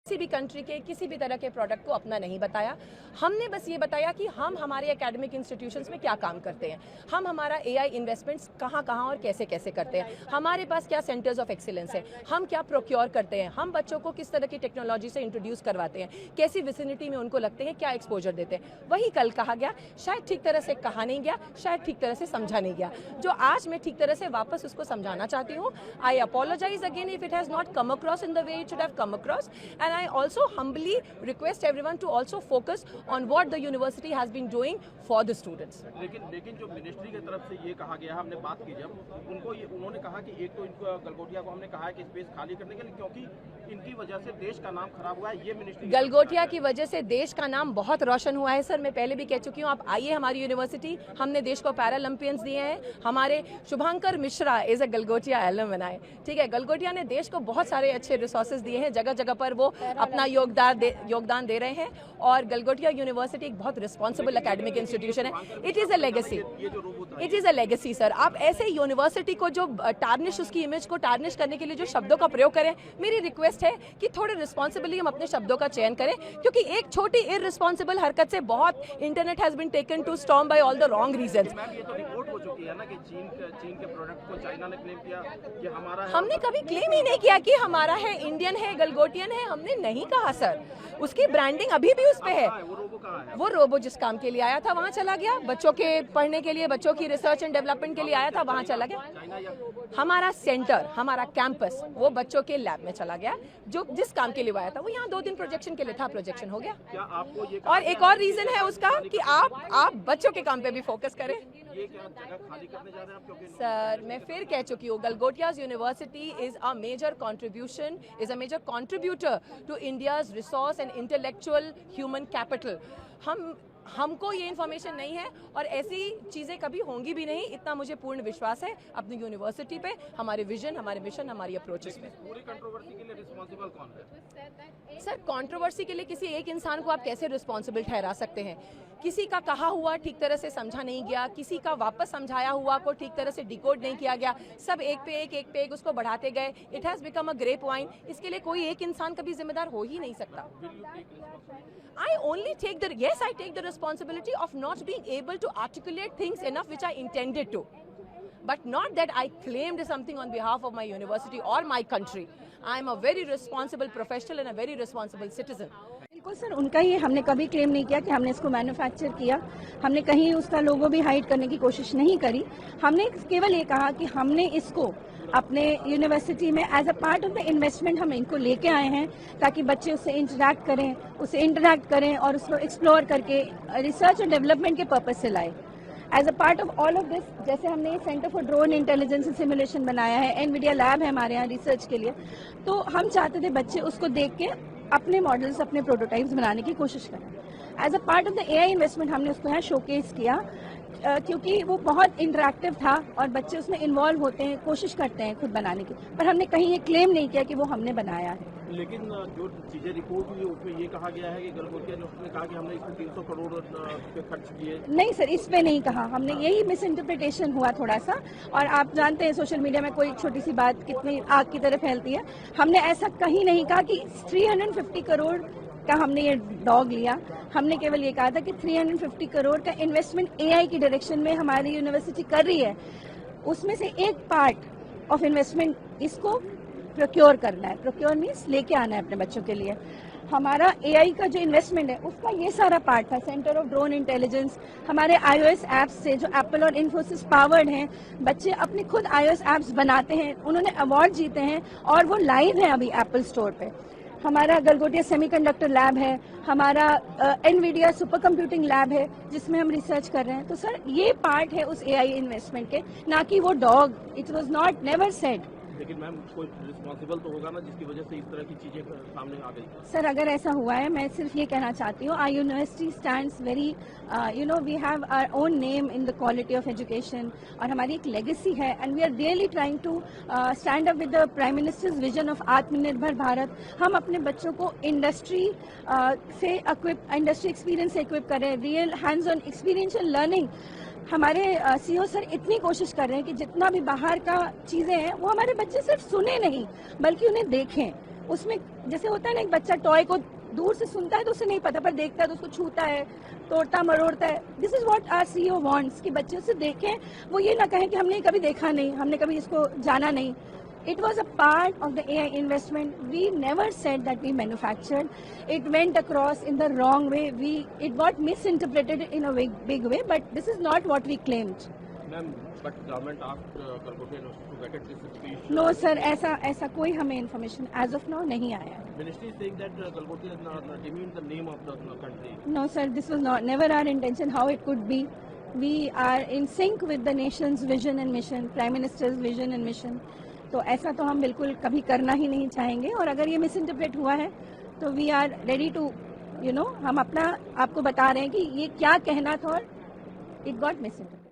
किसी भी कंट्री के किसी भी तरह के प्रोडक्ट को अपना नहीं बताया। हमने बस ये बताया कि हम हमारे एकेडमिक इंस्टीट्यूशंस में क्या काम करते हैं, हम हमारा एआई इन्वेस्टमेंट्स कहाँ कहाँ और कैसे कैसे करते हैं, हमारे पास क्या सेंटर्स ऑफ एक्सीलेंस है, हम क्या प्रोक्योर करते हैं, हम बच्चों को किस तरह की टेक्नोलॉजी से इंट्रोड्यूस करवाते हैं, कैसी विसिनिटी में उनको लगते हैं, क्या एक्सपोजर देते हैं। वही कल कहा गया, शायद ठीक तरह से कहा नहीं गया, शायद ठीक तरह से समझा नहीं गया, जो आज मैं ठीक तरह से वापस उसको समझाना चाहती हूँ। I apologise again if it has not come across in the way it should have come across, and I also humbly request everyone to also focus on what the university has been doing for the students. लेकिन जो ministry की तरफ से ये कहा गया, हमने बात की जब उन्होंने कहा कि एक तो इनको गलगोटिया को हमने कहा है कि स्पेस खाली करने के लिए, क्योंकि इनकी वजह से देश का नाम खराब हुआ है। ये मिनिस्ट्री गलगोटिया की वजह से देश का नाम बहुत रोशन हुआ है सर। मैं पहले भी कह चुकी हूँ, आप आइए हमारी यूनिवर्सिटी, हमने देश को पैरालंपियंस दिए हैं। हमारे Shubhankar Mishra is a Galgotia alumni, ठीक है। गलगोटिया ने देश को बहुत सारे अच्छे रिसोर्सेज दिए हैं, जगह जगह पर वो अपना योगदान दे रहे हैं, और गलगोटिया यूनिवर्सिटी एक बहुत रिस्पॉन्सिबल एकेडमिक इंस्टीट्यूशन है। It is a legacy, it is a legacy sir. आप ऐसे यूनिवर्सिटी को जो टार्निश, उसकी इमेज को टार्निश करने के लिए जो शब्दों का प्रयोग करें, मेरी रिक्वेस्ट है कि थोड़े रिस्पॉन्सिबली हम अपने शब्दों का चयन करें, क्योंकि एक छोटी इररिस्पॉन्सिबल हरकत से बहुत internet has been taken to storm by all the wrong reasons. ये तो रिपोर्ट हो चुकी है ना कि चीन के प्रोडक्ट को चाइना ने क्लेम किया कि हमारा है। हमने कभी क्लेम ही नहीं किया कि हमारा है, इंडियन है, गलगोटियन है, हमने नहीं कहा सर। उसकी ब्रांडिंग अभी भी उस पे है। वो रोबो जिस काम के लिए आया था वहाँ चला गया, बच्चों के पढ़ने के लिए, बच्चों की रिसर्च एंड डेवलपमेंट के लिए आया था, वहाँ चला गया। हमारा सेंटर, हमारा कैंपस वो बच्चों के लैब में चला गया, जो जिस काम के लिए आया था वो यहाँ 2 दिन प्रोजेक्शन के लिए था, प्रोजेक्शन हो गया। क्या आपको ये और एक और रीजन है उसका कि आप बच्चों के काम पे भी फोकस करें। ये क्या जगह खाली करने जा रहे हैं आप? क्योंकि सर मैं फिर कह चुकी हूँ, Galgotias university is a major contribution, is a major contributor to India's resource and intellectual human capital. हमको ये इन्फॉर्मेशन नहीं है और ऐसी चीज़ें कभी होंगी भी नहीं, इतना मुझे पूर्ण विश्वास है अपनी यूनिवर्सिटी पे, हमारे विजन, हमारे मिशन, हमारी अप्रोचेस पे। पूरी कंट्रोवर्सी के लिए रिस्पांसिबल कौन है? सर कंट्रोवर्सी के लिए किसी एक इंसान को आप कैसे रिस्पॉन्सिबल ठहरा सकते हैं? किसी का कहा हुआ ठीक तरह से समझा नहीं गया, किसी का वापस समझाया हुआ को ठीक तरह से डिकोड नहीं किया गया, सब एक पे एक उसको बढ़ाते गए। It has become a grape wine. इसके लिए कोई एक इंसान कभी जिम्मेदार हो ही नहीं सकता। I only take the responsibility of not being able to articulate things enough which I intended to, but not that I claimed something on behalf of my university or my country. I am a very responsible professional and a very responsible citizen. बिल्कुल sir, उनका ये हमने कभी claim नहीं किया कि हमने इसको मैन्युफैक्चर किया। हमने कहीं उसका लोगो भी हाइड करने की कोशिश नहीं करी। हमने केवल ये कहा कि हमने इसको अपने यूनिवर्सिटी में as a part of the investment हम इनको लेके आए हैं, ताकि बच्चे उससे इंटरैक्ट करें और उसको एक्सप्लोर करके रिसर्च और डेवलपमेंट के पर्पज से लाए। As a part of all of this, जैसे हमने ये centre for drone intelligence and simulation बनाया है, एनवीडिया लैब है हमारे यहाँ रिसर्च के लिए, तो हम चाहते थे बच्चे उसको देख के अपने मॉडल्स, अपने प्रोटोटाइप्स बनाने की कोशिश करें। As a part of the AI investment हमने उसको यहाँ शोकेस किया, क्योंकि वो बहुत इंटरैक्टिव था और बच्चे उसमें इन्वॉल्व होते हैं, कोशिश करते हैं खुद बनाने की, पर हमने कहीं ये क्लेम नहीं किया कि वो हमने बनाया है। लेकिन जो चीजें रिपोर्ट हुई उसमें ये कहा गया है कि गलगोटिया ने कहा कि हमने इसमें 300 करोड़ रुपए खर्च किए। नहीं सर, इस पे नहीं कहा हमने, यही मिस इंटरप्रिटेशन हुआ थोड़ा सा। और आप जानते हैं सोशल मीडिया में कोई छोटी सी बात कितनी आग की तरह फैलती है। हमने ऐसा कहीं नहीं कहा कि 350 करोड़ का हमने ये डॉग लिया। हमने केवल ये कहा था कि 350 करोड़ का इन्वेस्टमेंट एआई की डायरेक्शन में हमारी यूनिवर्सिटी कर रही है, उसमें से एक पार्ट ऑफ इन्वेस्टमेंट इसको प्रोक्योर करना है। प्रोक्योर मीन्स लेके आना है अपने बच्चों के लिए। हमारा एआई का जो इन्वेस्टमेंट है उसका ये सारा पार्ट था। सेंटर ऑफ ड्रोन इंटेलिजेंस, हमारे iOS ऐप्स से जो एप्पल और इन्फोसिस पावर्ड हैं, बच्चे अपने खुद iOS ऐप्स बनाते हैं, उन्होंने अवार्ड जीते हैं और वो लाइव है अभी एप्पल स्टोर पे। हमारा गलगोटिया सेमीकंडक्टर लैब है, हमारा एनवीडिया सुपर कंप्यूटिंग लैब है जिसमें हम रिसर्च कर रहे हैं। तो सर ये पार्ट है उस एआई इन्वेस्टमेंट के, ना कि वो dog. It was not never said. लेकिन मैम कोई रिस्पॉन्सिबल तो होगा ना जिसकी वजह से इस तरह की चीजें सामने आ गई। सर अगर ऐसा हुआ है, मैं सिर्फ ये कहना चाहती हूँ, our university stands very we have our own name in the quality of education, और हमारी एक लेगेसी है, and we are really trying to stand up with the prime minister's vision of Atmanirbhar Bharat. हम अपने बच्चों को इंडस्ट्री एक्सपीरियंस से equip करें, real hands on experiential learning. हमारे सीईओ सर इतनी कोशिश कर रहे हैं कि जितना भी बाहर का चीजें हैं वो हमारे बच्चे सिर्फ सुने नहीं बल्कि उन्हें देखें। उसमें जैसे होता है ना, एक बच्चा टॉय को दूर से सुनता है तो उसे नहीं पता, पर देखता है तो उसको छूता है, तोड़ता मरोड़ता है। This is what our CEO wants कि बच्चे उसे देखें, वो ये ना कहें कि हमने कभी देखा नहीं, हमने कभी इसको जाना नहीं। It was a part of the AI investment. We never said that we manufactured. It went across in the wrong way. It got misinterpreted in a big way, but this is not what we claimed. Ma'am, but government asked Galgotia University to get this speech. No sir, ऐसा कोई हमें information as of now नहीं आया है। Ministry is saying that Galgotia is demeaned the name of the country. No sir, this was never our intention. How it could be? We are in sync with the nation's vision and mission, Prime Minister's vision and mission. तो ऐसा तो हम बिल्कुल कभी करना ही नहीं चाहेंगे, और अगर ये मिस इंटरप्रेट हुआ है तो वी आर रेडी टू हम अपना आपको बता रहे हैं कि ये क्या कहना था और इट गॉट मिस इंटरप्रेट।